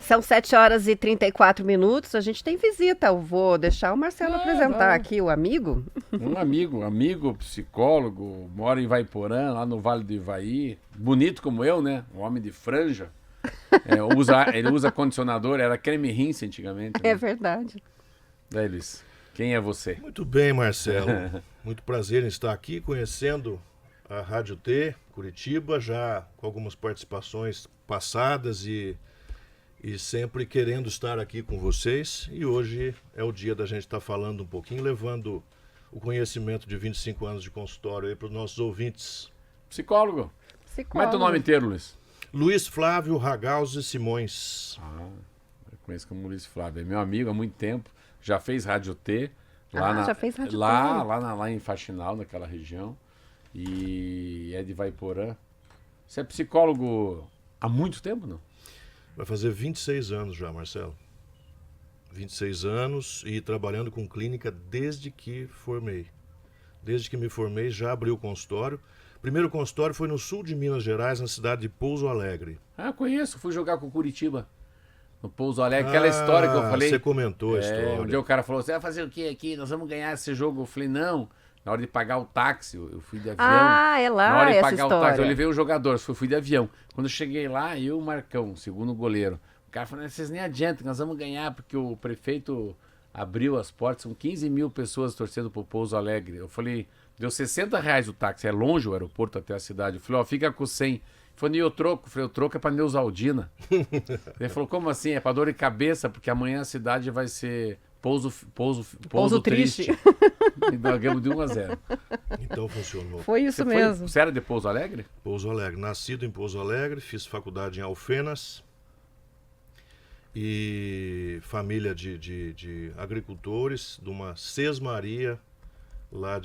São 7h34. A gente tem visita. Eu vou deixar o Marcelo apresentar aqui o amigo. Um amigo, psicólogo, mora em Ivaiporã, lá no Vale do Ivaí. Bonito como eu, né? Um homem de franja. Ele usa condicionador, era creme rinse antigamente. Né? É verdade. Daí, Luiz, quem é você? Muito bem, Marcelo. Muito prazer em estar aqui conhecendo a Rádio T, Curitiba, já com algumas participações passadas e sempre querendo estar aqui com vocês. E hoje é o dia da gente estar falando um pouquinho, levando o conhecimento de 25 anos de consultório aí para os nossos ouvintes. Psicólogo. Como é teu nome inteiro, Luiz? Luiz Flávio Ragalzi Simões. Eu conheço como Luiz Flávio. É meu amigo há muito tempo. Já fez Rádio T. Já fez Rádio T. Lá em Faxinal, naquela região. E é de Ivaiporã. Você é psicólogo há muito tempo, não? Vai fazer 26 anos já, Marcelo. 26 anos e trabalhando com clínica desde que formei. Desde que me formei, já abri o consultório. O primeiro consultório foi no sul de Minas Gerais, na cidade de Pouso Alegre. Conheço. Fui jogar com Curitiba. No Pouso Alegre. Aquela história que eu falei. Você comentou a história. Um dia o cara falou, você vai fazer o quê aqui? Nós vamos ganhar esse jogo. Eu falei, não. Na hora de pagar o táxi, eu fui de avião. É lá Na hora de essa pagar história. o táxi, eu levei o jogador, fui de avião. Quando eu cheguei lá, eu e o Marcão, segundo goleiro. O cara falou, vocês nem adiantam, nós vamos ganhar, porque o prefeito abriu as portas, são 15 mil pessoas torcendo pro Pouso Alegre. Eu falei, deu R$60 o táxi, é longe o aeroporto até a cidade. Eu falei, fica com 100. Ele falou, e o troco? Eu falei, o troco é pra Neusaldina. Ele falou, como assim? É pra dor de cabeça, porque amanhã a cidade vai ser Pouso triste. E nós ganhamos de 1-0. Então funcionou. Foi isso mesmo. Você era de Pouso Alegre? Pouso Alegre. Nascido em Pouso Alegre, fiz faculdade em Alfenas. E família de agricultores, de uma sesmaria, lá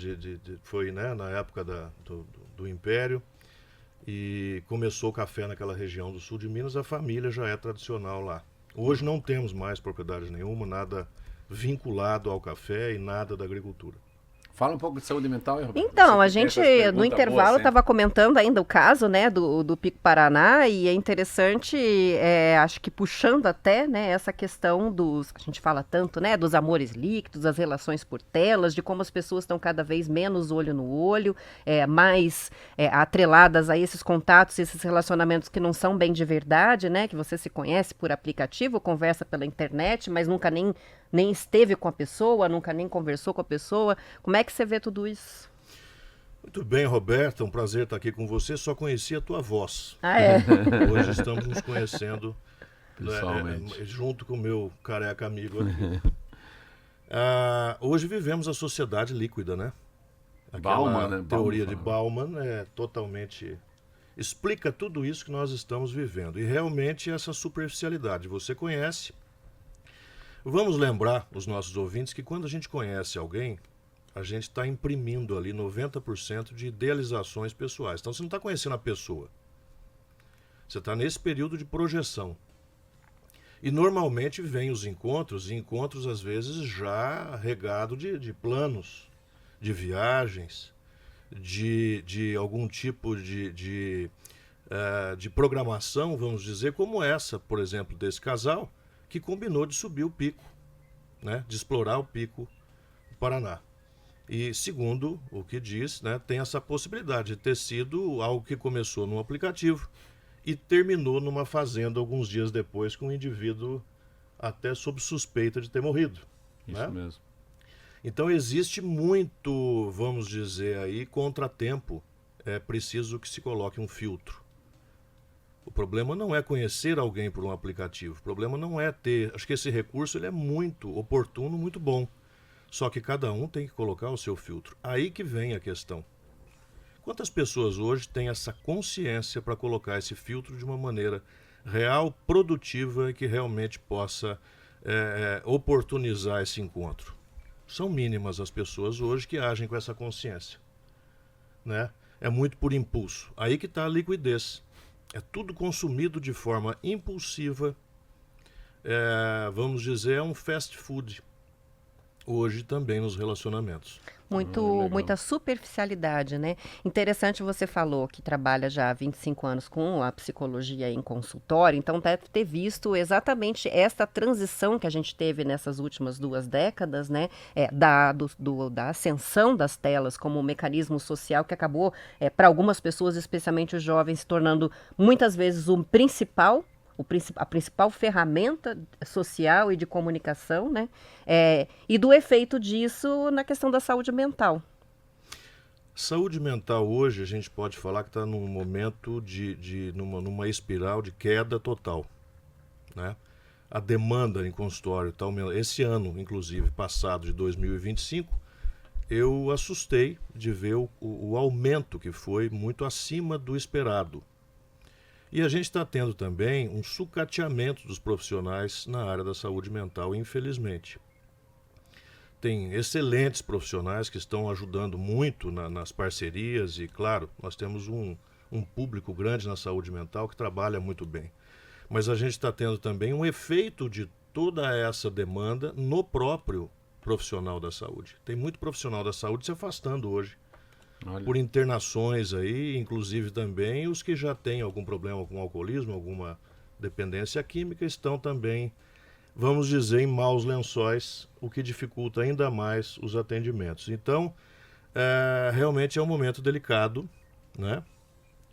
foi, né, na época do Império. E começou o café naquela região do sul de Minas, a família já é tradicional lá. Hoje não temos mais propriedade nenhuma, nada vinculado ao café e nada da agricultura. Fala um pouco de saúde mental, Roberto. Então, a gente no intervalo estava comentando ainda o caso, né, do Pico Paraná, e é interessante, acho que puxando até, né, essa questão a gente fala tanto, né, dos amores líquidos, das relações por telas, de como as pessoas estão cada vez menos olho no olho, mais atreladas a esses contatos, esses relacionamentos que não são bem de verdade, né, que você se conhece por aplicativo, conversa pela internet, mas nunca nem esteve com a pessoa, nunca nem conversou com a pessoa. Como é que você vê tudo isso? Muito bem, Roberta, um prazer estar aqui com você. Só conheci a tua voz. Hoje estamos nos conhecendo pessoalmente, junto com o meu careca amigo aqui. Hoje vivemos a sociedade líquida, né? Aquela teoria de Bauman totalmente explica tudo isso que nós estamos vivendo. E realmente essa superficialidade. Você conhece. Vamos lembrar os nossos ouvintes que quando a gente conhece alguém, a gente está imprimindo ali 90% de idealizações pessoais. Então você não está conhecendo a pessoa. Você está nesse período de projeção. E normalmente vem os encontros, e encontros às vezes já regado de planos, de viagens, de algum tipo de programação, vamos dizer, como essa, por exemplo, desse casal, que combinou de subir o pico, né, de explorar o pico do Paraná. E segundo o que diz, né, tem essa possibilidade de ter sido algo que começou num aplicativo e terminou numa fazenda alguns dias depois com um indivíduo até sob suspeita de ter morrido. Isso, né? Mesmo. Então existe muito, vamos dizer aí, contratempo. É preciso que se coloque um filtro. O problema não é conhecer alguém por um aplicativo. O problema não é ter... Acho que esse recurso ele é muito oportuno, muito bom. Só que cada um tem que colocar o seu filtro. Aí que vem a questão. Quantas pessoas hoje têm essa consciência para colocar esse filtro de uma maneira real, produtiva e que realmente possa oportunizar esse encontro? São mínimas as pessoas hoje que agem com essa consciência, né? É muito por impulso. Aí que está a liquidez. É tudo consumido de forma impulsiva. Vamos dizer, é um fast food. hoje também nos relacionamentos. Muita superficialidade, né? Interessante, você falou que trabalha já há 25 anos com a psicologia em consultório, então deve ter visto exatamente essa transição que a gente teve nessas últimas 2 décadas, né? Da ascensão das telas como mecanismo social que acabou, para algumas pessoas, especialmente os jovens, se tornando muitas vezes a principal ferramenta social e de comunicação, né? E do efeito disso na questão da saúde mental. Saúde mental hoje, a gente pode falar que está num momento numa espiral de queda total, né? A demanda em consultório está aumentando. Esse ano, inclusive, passado de 2025, eu assustei de ver o aumento que foi muito acima do esperado. E a gente está tendo também um sucateamento dos profissionais na área da saúde mental, infelizmente. Tem excelentes profissionais que estão ajudando muito nas parcerias e, claro, nós temos um público grande na saúde mental que trabalha muito bem. Mas a gente está tendo também um efeito de toda essa demanda no próprio profissional da saúde. Tem muito profissional da saúde se afastando hoje. Olha. Por internações aí, inclusive também os que já têm algum problema com alcoolismo, alguma dependência química, estão também, vamos dizer, em maus lençóis, o que dificulta ainda mais os atendimentos. Então, realmente é um momento delicado, né?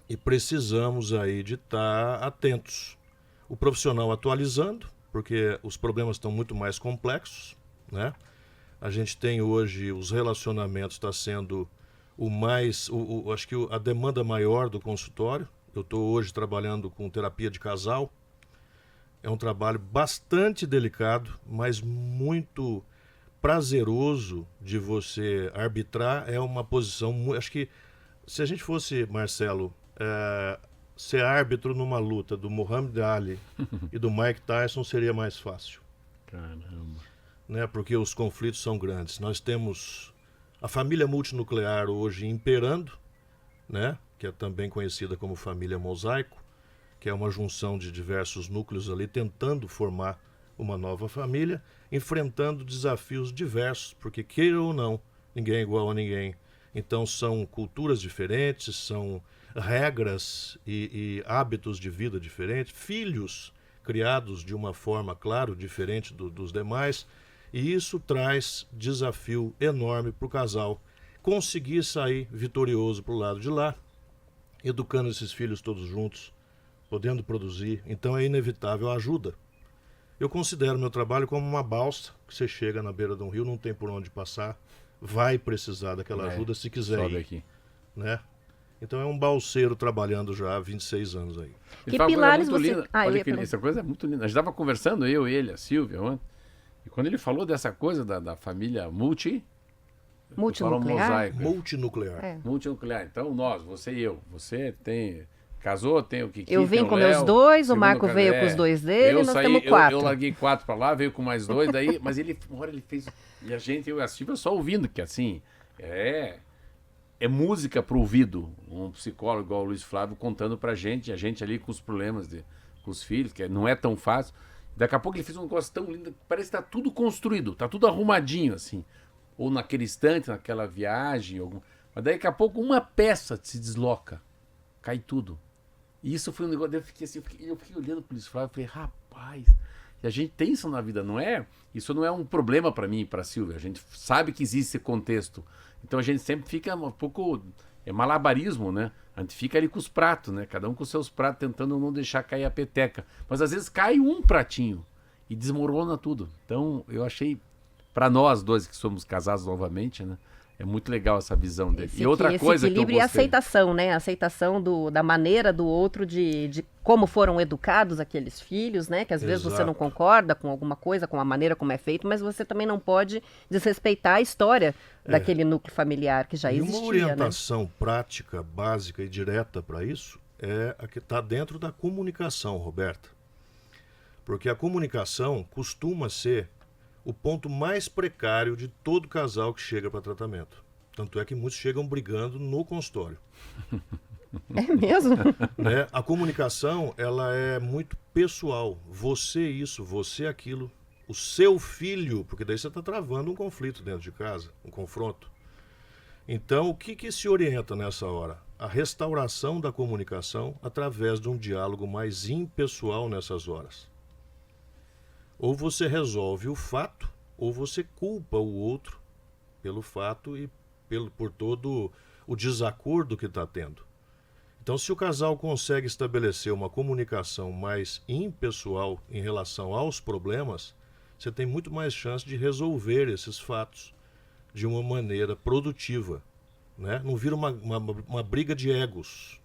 E precisamos aí de estar atentos. O profissional atualizando, porque os problemas estão muito mais complexos, né? A gente tem hoje, os relacionamentos está sendo acho que a demanda maior do consultório. Eu estou hoje trabalhando com terapia de casal. É um trabalho bastante delicado, mas muito prazeroso de você arbitrar. É uma posição... Acho que se a gente fosse, Marcelo, ser árbitro numa luta do Muhammad Ali e do Mike Tyson, seria mais fácil. Caramba. Né? Porque os conflitos são grandes. Nós temos... a família multinuclear hoje imperando, né? Que é também conhecida como família mosaico, que é uma junção de diversos núcleos ali tentando formar uma nova família, enfrentando desafios diversos, porque queira ou não, ninguém é igual a ninguém. Então são culturas diferentes, são regras e hábitos de vida diferentes, filhos criados de uma forma, claro, diferente dos demais. E isso traz desafio enorme para o casal conseguir sair vitorioso para o lado de lá, educando esses filhos todos juntos, podendo produzir. Então é inevitável a ajuda. Eu considero meu trabalho como uma balsa, que você chega na beira de um rio, não tem por onde passar, vai precisar daquela ajuda se quiser sobe ir. Aqui. Né? Então é um balseiro trabalhando já há 26 anos aí. Que pilares você... Essa coisa é muito linda. A gente estava conversando, ele, a Silvia, ontem. E quando ele falou dessa coisa da família multinuclear. Multinuclear. Então você e eu. Você casou, tem o Kiki. Eu vim com meus 2, o Marco veio com os 2 dele, nós temos 4. Eu larguei 4 para lá, veio com mais 2, daí, mas uma hora ele fez. E a gente, eu e a Silvia, só ouvindo, que assim, é música pro ouvido. Um psicólogo igual o Luiz Flávio contando pra gente, a gente ali com os problemas com os filhos, que não é tão fácil. Daqui a pouco ele fez um negócio tão lindo, parece que tá tudo construído, tá tudo arrumadinho, assim. Ou naquele instante, naquela viagem, mas daqui a pouco uma peça se desloca, cai tudo. E isso foi um negócio, eu fiquei olhando pro Luiz Flávio e falei, rapaz, e a gente tem isso na vida, não é? Isso não é um problema para mim e pra Silvia, a gente sabe que existe esse contexto. Então a gente sempre fica um pouco, malabarismo, né? A gente fica ali com os pratos, né? Cada um com os seus pratos, tentando não deixar cair a peteca. Mas às vezes cai um pratinho e desmorona tudo. Então eu achei, para nós dois que somos casados novamente, né? É muito legal essa visão dele. E outra coisa que eu gostei... equilíbrio e aceitação, né? A aceitação da maneira do outro, de como foram educados aqueles filhos, né? Que às vezes você não concorda com alguma coisa, com a maneira como é feito, mas você também não pode desrespeitar a história daquele núcleo familiar que já existia. E uma orientação prática, básica e direta para isso é a que está dentro da comunicação, Roberta. Porque a comunicação costuma ser o ponto mais precário de todo casal que chega para tratamento. Tanto é que muitos chegam brigando no consultório. É mesmo? Né? A comunicação, ela é muito pessoal. Você isso, você aquilo. o seu filho, porque daí você está travando um conflito dentro de casa, um confronto. Então, o que se orienta nessa hora? A restauração da comunicação através de um diálogo mais impessoal nessas horas. Ou você resolve o fato, ou você culpa o outro pelo fato e por todo o desacordo que está tendo. Então, se o casal consegue estabelecer uma comunicação mais impessoal em relação aos problemas, você tem muito mais chance de resolver esses fatos de uma maneira produtiva, né? Não vira uma briga de egos,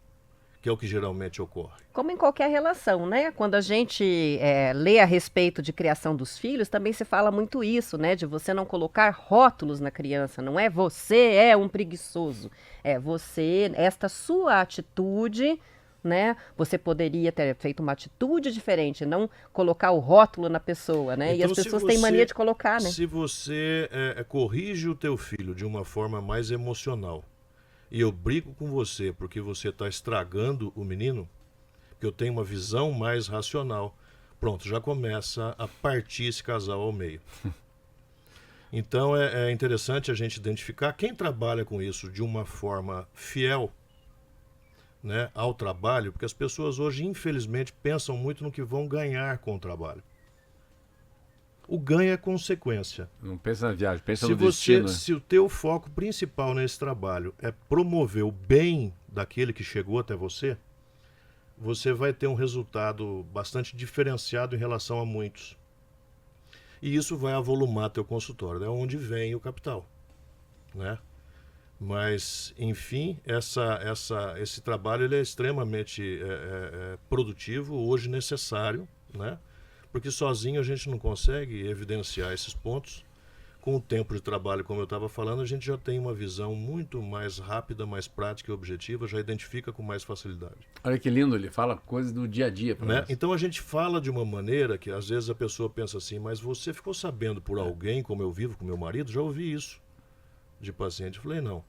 que é o que geralmente ocorre. Como em qualquer relação, né? Quando a gente lê a respeito de criação dos filhos, também se fala muito isso, né? De você não colocar rótulos na criança. Não é você é um preguiçoso. É você, esta sua atitude, né? Você poderia ter feito uma atitude diferente, não colocar o rótulo na pessoa, né? Então, e as pessoas têm mania de colocar, né? Se você corrige o teu filho de uma forma mais emocional, e eu brigo com você porque você está estragando o menino, que eu tenho uma visão mais racional, pronto, já começa a partir esse casal ao meio. Então é interessante a gente identificar quem trabalha com isso de uma forma fiel, né, ao trabalho, porque as pessoas hoje, infelizmente, pensam muito no que vão ganhar com o trabalho. O ganho é consequência. Não pensa na viagem, pensa no destino. Se o teu foco principal nesse trabalho é promover o bem daquele que chegou até você, você vai ter um resultado bastante diferenciado em relação a muitos. E isso vai avolumar teu consultório, é onde vem o capital, né? Mas, enfim, esse trabalho ele é extremamente produtivo, hoje necessário, né? Porque sozinho a gente não consegue evidenciar esses pontos. Com o tempo de trabalho, como eu estava falando, a gente já tem uma visão muito mais rápida, mais prática e objetiva, já identifica com mais facilidade. Olha que lindo, ele fala coisas do dia a dia. Né? Então a gente fala de uma maneira que às vezes a pessoa pensa assim, mas você ficou sabendo por alguém, como eu vivo com meu marido? Já ouvi isso de paciente. Eu falei, não.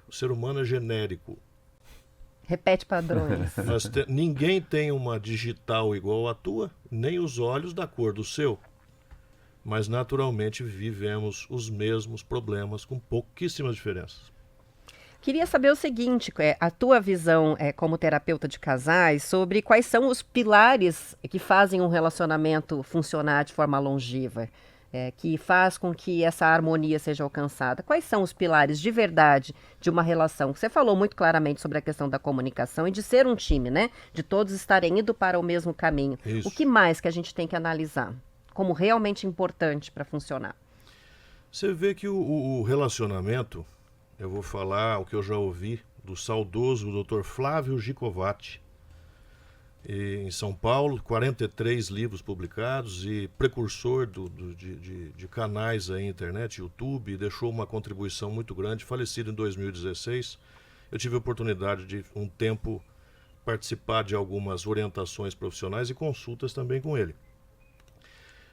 O ser humano é genérico. Repete padrões. Ninguém tem uma digital igual à tua, nem os olhos da cor do seu. Mas naturalmente vivemos os mesmos problemas com pouquíssimas diferenças. Queria saber o seguinte, a tua visão como terapeuta de casais sobre quais são os pilares que fazem um relacionamento funcionar de forma longeva. Que faz com que essa harmonia seja alcançada. Quais são os pilares de verdade de uma relação? Você falou muito claramente sobre a questão da comunicação e de ser um time, né? De todos estarem indo para o mesmo caminho. Isso. O que mais que a gente tem que analisar como realmente importante para funcionar? Você vê que o relacionamento, eu vou falar o que eu já ouvi do saudoso Dr. Flávio Gicovati, em São Paulo, 43 livros publicados e precursor de canais aí, internet, YouTube, deixou uma contribuição muito grande, falecido em 2016. Eu tive a oportunidade de, um tempo, participar de algumas orientações profissionais e consultas também com ele.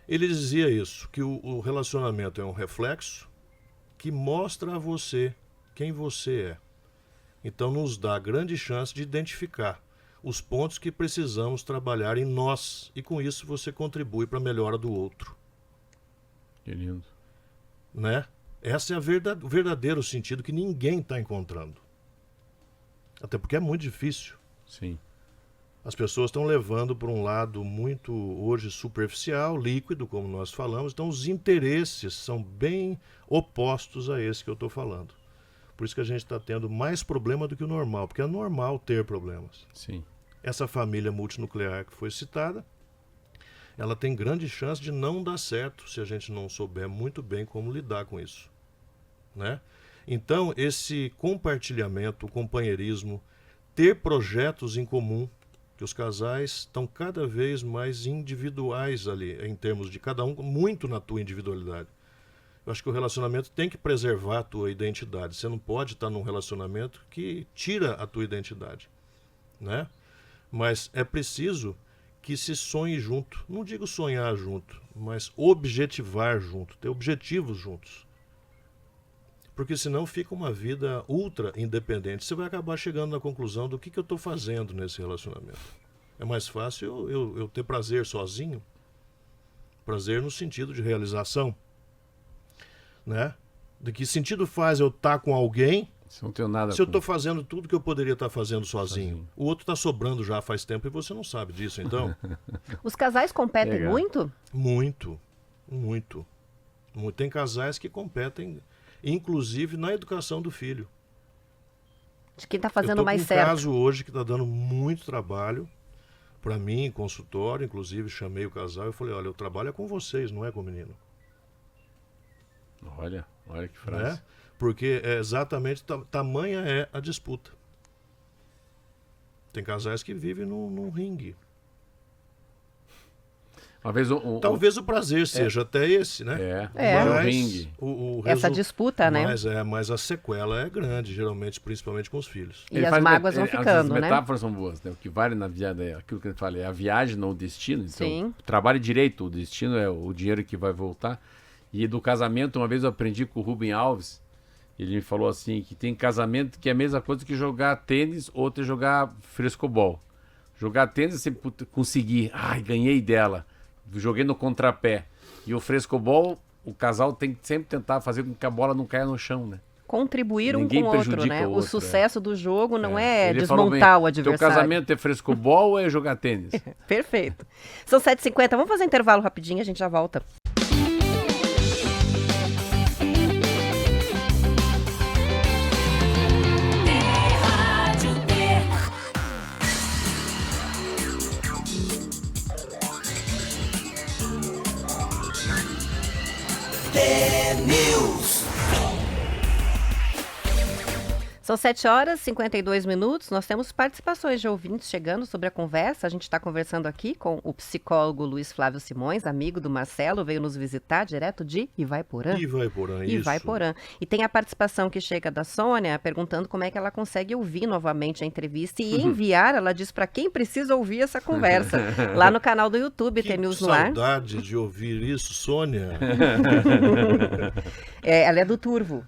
Ele dizia isso, que o relacionamento é um reflexo que mostra a você quem você é. Então nos dá grande chance de identificar os pontos que precisamos trabalhar em nós, e com isso você contribui para a melhora do outro. Que lindo. Né? Esse é o verdadeiro sentido que ninguém está encontrando. Até porque é muito difícil. Sim. As pessoas estão levando para um lado muito, hoje, superficial, líquido, como nós falamos, então os interesses são bem opostos a esse que eu estou falando. Por isso que a gente está tendo mais problema do que o normal, porque é normal ter problemas. Sim. Essa família multinuclear que foi citada, ela tem grande chance de não dar certo se a gente não souber muito bem como lidar com isso, né? Então, esse compartilhamento, o companheirismo, ter projetos em comum, que os casais estão cada vez mais individuais ali, em termos de cada um, muito na tua individualidade. Eu acho que o relacionamento tem que preservar a tua identidade. Você não pode estar num relacionamento que tira a tua identidade, né? Mas é preciso que se sonhe junto. Não digo sonhar junto, mas objetivar junto, ter objetivos juntos. Porque senão fica uma vida ultra independente. Você vai acabar chegando na conclusão do que eu estou fazendo nesse relacionamento. É mais fácil eu ter prazer sozinho, Prazer no sentido de realização. Né? De que sentido faz eu estar com alguém se não tenho nada se eu estou fazendo tudo que eu poderia estar fazendo sozinho? O outro está sobrando já faz tempo e você não sabe disso, então. Os casais competem muito? Muito. Tem casais que competem, inclusive na educação do filho. De quem está fazendo mais certo. Um caso hoje que está dando muito trabalho para mim, em consultório, inclusive chamei o casal e falei, olha, o trabalho é com vocês, não é com o menino. Olha que frase. Né? Porque é exatamente tamanha é a disputa. Tem casais que vivem num ringue. Uma vez talvez o prazer seja até esse, né? Mas, ringue. Essa disputa, né? Mas a sequela é grande, geralmente, principalmente com os filhos. E as mágoas vão ficando, né? As né? metáforas são boas, né? O que vale na vida é aquilo que eu falei, é a viagem, não o destino. Então, Sim. Trabalhe direito, o destino é o dinheiro que vai voltar. E do casamento, uma vez eu aprendi com o Rubem Alves, ele me falou assim, que tem casamento que é a mesma coisa que jogar tênis ou jogar frescobol. Jogar tênis, você conseguir, ganhei dela, joguei no contrapé. E o frescobol, o casal tem que sempre tentar fazer com que a bola não caia no chão, né? Contribuir Ninguém um com o outro, né? O sucesso do jogo não é desmontar o adversário. Teu casamento é frescobol ou é jogar tênis? Perfeito. São 7h50, vamos fazer intervalo rapidinho, a gente já volta. São 7h52. Nós temos participações de ouvintes chegando sobre a conversa. A gente está conversando aqui com o psicólogo Luiz Flávio Simões, amigo do Marcelo, veio nos visitar direto de Ivaiporã. Ivaiporã. E tem a participação que chega da Sônia, perguntando como é que ela consegue ouvir novamente a entrevista e enviar, ela diz, para quem precisa ouvir essa conversa. Lá no canal do YouTube, tem News no Ar. Que saudade de ouvir isso, Sônia. Ela é do Turvo.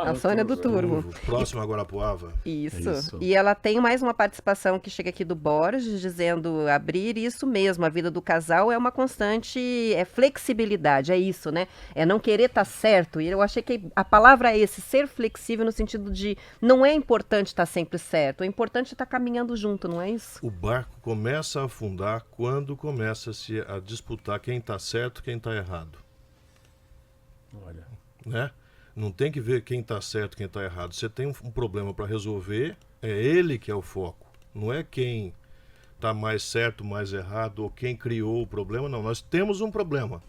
A Sônia do Turvo. Próximo a Guarapuava. Isso. E ela tem mais uma participação que chega aqui do Borges, dizendo, abrir isso mesmo, a vida do casal é uma constante flexibilidade, é isso, né? É não querer estar certo. E eu achei que a palavra é esse, ser flexível no sentido de não é importante estar sempre certo, é importante estar caminhando junto, não é isso? O barco começa a afundar quando começa-se a disputar quem está certo e quem está errado. Olha. Né? Não tem que ver quem está certo e quem está errado. Você tem um problema para resolver, é ele que é o foco. Não é quem está mais certo, mais errado, ou quem criou o problema. Não, nós temos um problema.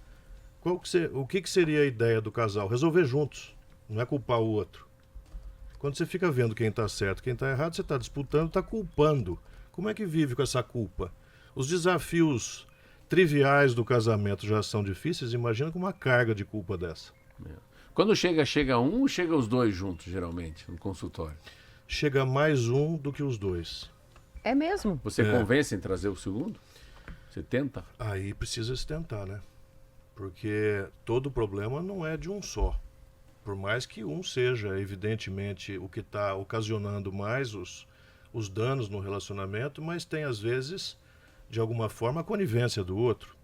O que seria a ideia do casal? Resolver juntos, não é culpar o outro. Quando você fica vendo quem está certo e quem está errado, você está disputando, está culpando. Como é que vive com essa culpa? Os desafios triviais do casamento já são difíceis, imagina com uma carga de culpa dessa. Quando chega um ou chega os dois juntos, geralmente, no consultório? Chega mais um do que os dois. É mesmo? Você convence em trazer o segundo? Você tenta? Aí precisa se tentar, né? Porque todo problema não é de um só. Por mais que um seja, evidentemente, o que está ocasionando mais os danos no relacionamento, mas tem, às vezes, de alguma forma, a conivência do outro,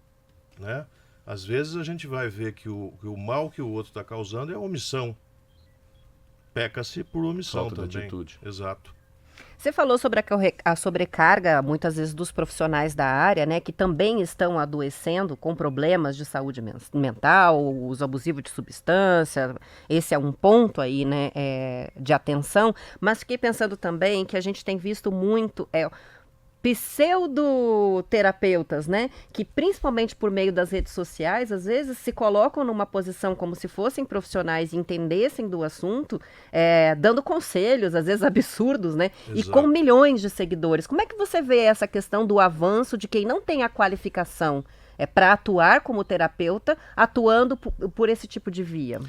né? Às vezes a gente vai ver que o mal que o outro está causando é a omissão. Peca-se por omissão também. Falta de atitude. Exato. Você falou sobre a sobrecarga, muitas vezes, dos profissionais da área, né, que também estão adoecendo com problemas de saúde mental, uso abusivo de substância. Esse é um ponto aí, né, de atenção. Mas fiquei pensando também que a gente tem visto muito... pseudoterapeutas, né, que principalmente por meio das redes sociais, às vezes se colocam numa posição como se fossem profissionais e entendessem do assunto, dando conselhos, às vezes absurdos, né, Exato. E com milhões de seguidores. Como é que você vê essa questão do avanço de quem não tem a qualificação para atuar como terapeuta, atuando por esse tipo de via?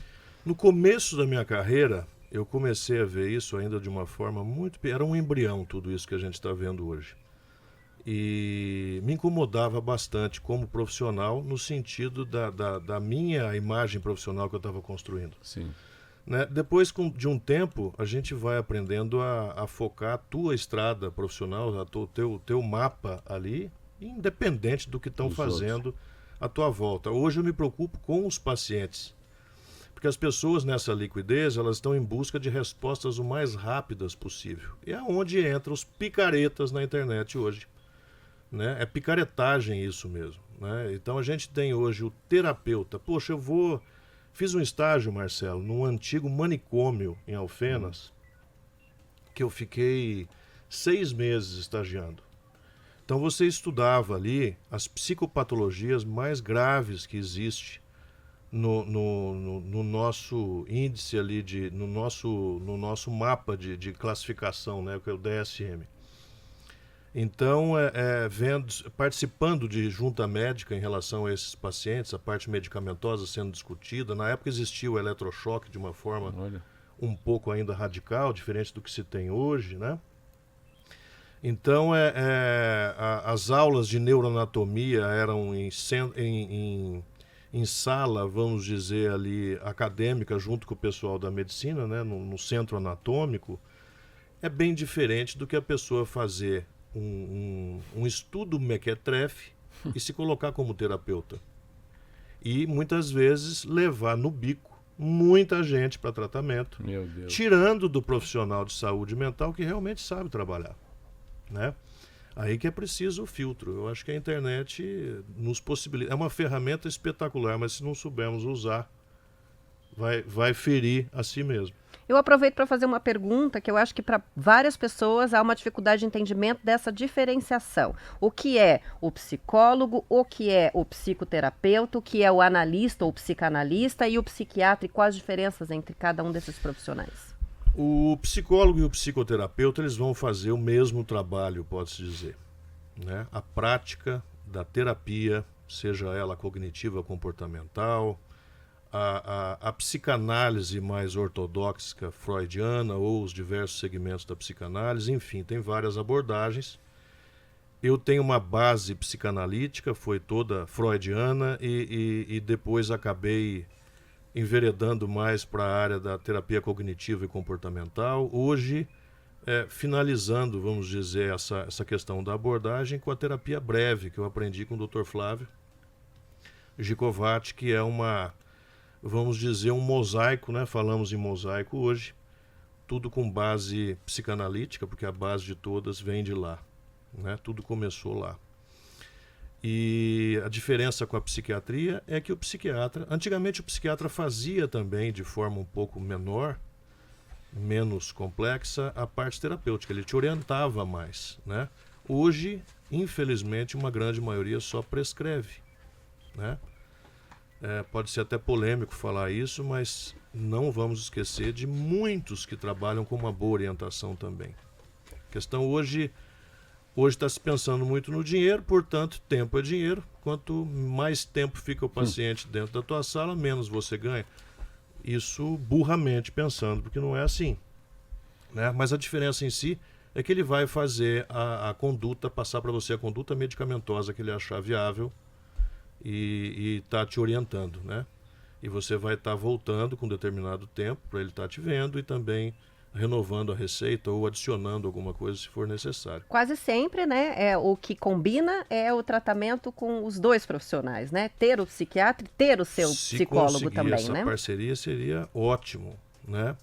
No começo da minha carreira, eu comecei a ver isso ainda de uma forma muito... Era um embrião tudo isso que a gente está vendo hoje. E me incomodava bastante como profissional no sentido da minha imagem profissional que eu estava construindo. Sim. Né? Depois de um tempo, a gente vai aprendendo a focar a tua estrada profissional, o teu mapa ali, independente do que estão fazendo à tua volta. Hoje eu me preocupo com os pacientes. Porque as pessoas nessa liquidez, elas estão em busca de respostas o mais rápidas possível. E é onde entram os picaretas na internet hoje. Né? É picaretagem isso mesmo. Né? Então a gente tem hoje o terapeuta. Poxa, fiz um estágio, Marcelo, num antigo manicômio em Alfenas, que eu fiquei 6 meses estagiando. Então você estudava ali as psicopatologias mais graves que existe no nosso índice ali, no nosso mapa de classificação, né, que é o DSM. Então, participando de junta médica em relação a esses pacientes, a parte medicamentosa sendo discutida, na época existia o eletrochoque de uma forma um pouco ainda radical, diferente do que se tem hoje, né? Então, as aulas de neuroanatomia eram em sala, vamos dizer ali, acadêmica, junto com o pessoal da medicina, né, no centro anatômico. É bem diferente do que a pessoa fazer um estudo mequetrefe e se colocar como terapeuta. E muitas vezes levar no bico muita gente para tratamento, Meu Deus, tirando do profissional de saúde mental que realmente sabe trabalhar. Né? Aí que é preciso o filtro. Eu acho que a internet nos possibilita. É uma ferramenta espetacular, mas se não soubermos usar, vai ferir a si mesmo. Eu aproveito para fazer uma pergunta que eu acho que para várias pessoas há uma dificuldade de entendimento dessa diferenciação. O que é o psicólogo, o que é o psicoterapeuta, o que é o analista ou psicanalista e o psiquiatra, e quais as diferenças entre cada um desses profissionais? O psicólogo e o psicoterapeuta, eles vão fazer o mesmo trabalho, pode-se dizer. Né? A prática da terapia, seja ela cognitiva ou comportamental, a psicanálise mais ortodoxa freudiana ou os diversos segmentos da psicanálise, enfim, tem várias abordagens. Eu tenho uma base psicanalítica, foi toda freudiana e depois acabei enveredando mais para a área da terapia cognitiva e comportamental. Hoje, finalizando, vamos dizer, essa questão da abordagem com a terapia breve, que eu aprendi com o Dr. Flávio Gicovati, que é vamos dizer, um mosaico, né? Falamos em mosaico hoje, tudo com base psicanalítica, porque a base de todas vem de lá, né? Tudo começou lá. E a diferença com a psiquiatria é que o psiquiatra, antigamente o psiquiatra fazia também de forma um pouco menor, menos complexa, a parte terapêutica, ele te orientava mais, né? Hoje, infelizmente, uma grande maioria só prescreve, né? Pode ser até polêmico falar isso, mas não vamos esquecer de muitos que trabalham com uma boa orientação também. A questão hoje está se pensando muito no dinheiro, portanto, tempo é dinheiro. Quanto mais tempo fica o paciente dentro da tua sala, menos você ganha. Isso burramente pensando, porque não é assim. Né? Mas a diferença em si é que ele vai fazer a conduta, passar para você a conduta medicamentosa que ele achar viável, e está te orientando, né? E você vai estar voltando com determinado tempo para ele estar te vendo e também renovando a receita ou adicionando alguma coisa se for necessário. Quase sempre, né? O que combina é o tratamento com os dois profissionais, né? Ter o psiquiatra e ter o seu psicólogo também, essa né? Essa parceria seria ótimo, né?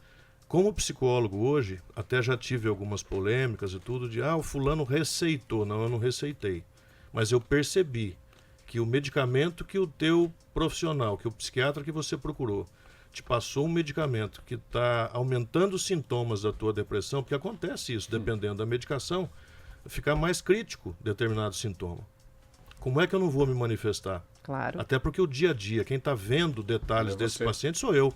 Como psicólogo hoje, até já tive algumas polêmicas e tudo de o fulano receitou. Não, eu não receitei. Mas eu percebi que o medicamento que o teu profissional, que o psiquiatra que você procurou, te passou um medicamento que está aumentando os sintomas da tua depressão, porque acontece isso, dependendo da medicação, ficar mais crítico determinado sintoma. Como é que eu não vou me manifestar? Claro. Até porque o dia a dia, quem está vendo detalhes desse paciente sou eu.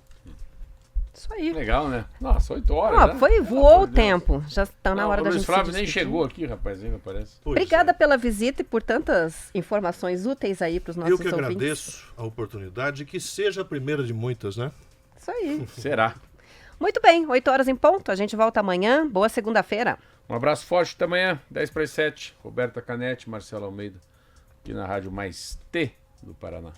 Isso aí. Legal, né? Nossa, 8 horas. Né? Voou o tempo. Já está na hora da gente. O Flávio nem chegou aqui, rapaz, ainda parece. Obrigada pela visita e por tantas informações úteis aí para os nossos ouvintes. Eu que agradeço a oportunidade, que seja a primeira de muitas, né? Isso aí. Será. Muito bem, 8 horas em ponto. A gente volta amanhã. Boa segunda-feira. Um abraço forte até amanhã, 10 para as 7. Roberta Canetti, Marcelo Almeida, aqui na Rádio Mais T do Paraná.